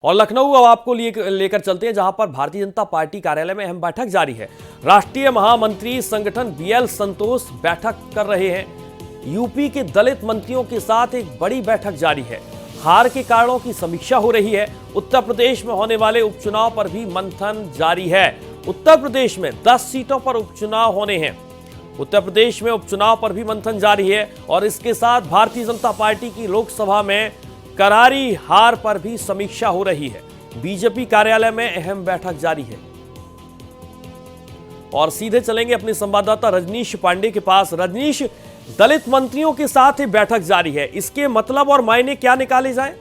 और लखनऊ अब आपको लेकर चलते हैं, जहां पर भारतीय जनता पार्टी कार्यालय में अहम बैठक जारी है। राष्ट्रीय महामंत्री संगठन बीएल संतोष बैठक कर रहे हैं। यूपी के दलित मंत्रियों के साथ एक बड़ी बैठक जारी है। हार के कारणों की समीक्षा हो रही है। उत्तर प्रदेश में होने वाले उपचुनाव पर भी मंथन जारी है। उत्तर प्रदेश में 10 सीटों पर उपचुनाव होने हैं। उत्तर प्रदेश में उपचुनाव पर भी मंथन जारी है और इसके साथ भारतीय जनता पार्टी की लोकसभा में करारी हार पर भी समीक्षा हो रही है। बीजेपी कार्यालय में अहम बैठक जारी है और सीधे चलेंगे अपने संवाददाता रजनीश पांडे के पास। रजनीश, दलित मंत्रियों के साथ ही बैठक जारी है, इसके मतलब और मायने क्या निकाले जाए?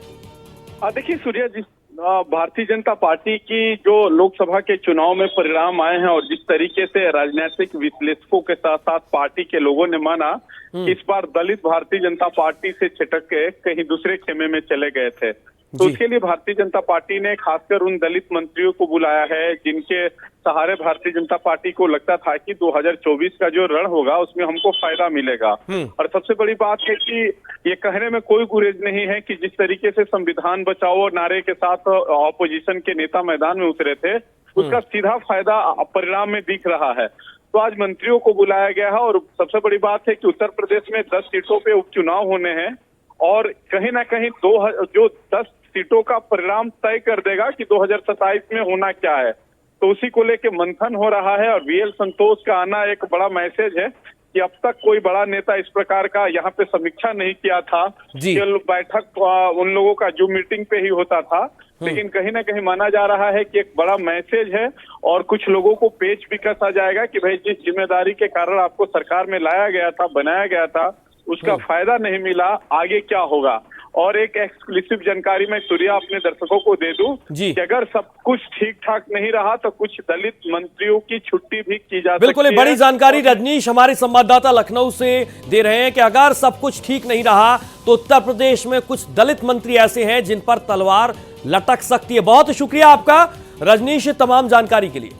देखिए सूर्या, जिस भारतीय जनता पार्टी की जो लोकसभा के चुनाव में परिणाम आए हैं और जिस तरीके से राजनीतिक विश्लेषकों के साथ साथ पार्टी के लोगों ने माना कि इस बार दलित भारतीय जनता पार्टी से छिटक के कहीं दूसरे खेमे में चले गए थे, तो उसके लिए भारतीय जनता पार्टी ने खासकर उन दलित मंत्रियों को बुलाया है जिनके सहारे भारतीय जनता पार्टी को लगता था कि 2024 का जो रण होगा उसमें हमको फायदा मिलेगा। और सबसे बड़ी बात है कि ये कहने में कोई गुरेज नहीं है कि जिस तरीके से संविधान बचाओ नारे के साथ ऑपोजिशन के नेता मैदान में उतरे थे, उसका सीधा फायदा परिणाम में दिख रहा है। तो आज मंत्रियों को बुलाया गया है और सबसे बड़ी बात है कि उत्तर प्रदेश में 10 सीटों पे उपचुनाव होने हैं और कहीं ना कहीं जो 10 सीटों का परिणाम तय कर देगा कि 2027 में होना क्या है, तो उसी को लेके मंथन हो रहा है। और बीएल संतोष का आना एक बड़ा मैसेज है कि अब तक कोई बड़ा नेता इस प्रकार का यहाँ पे समीक्षा नहीं किया था। केवल बैठक उन लोगों का जो मीटिंग पे ही होता था, लेकिन कहीं ना कहीं माना जा रहा है कि एक बड़ा मैसेज है और कुछ लोगों को पेच भी कसा जाएगा कि भाई जिस जिम्मेदारी के कारण आपको सरकार में लाया गया था, बनाया गया था, उसका फायदा नहीं मिला, आगे क्या होगा। और एक एक्सक्लूसिव जानकारी मैं सूर्या अपने दर्शकों को दे दूं कि अगर सब कुछ ठीक ठाक नहीं रहा तो कुछ दलित मंत्रियों की छुट्टी भी की जा सकती है। बिल्कुल बड़ी जानकारी रजनीश हमारे संवाददाता लखनऊ से दे रहे हैं कि अगर सब कुछ ठीक नहीं रहा तो उत्तर प्रदेश में कुछ दलित मंत्री ऐसे हैं जिन पर तलवार लटक सकती है। बहुत शुक्रिया आपका रजनीश तमाम जानकारी के लिए।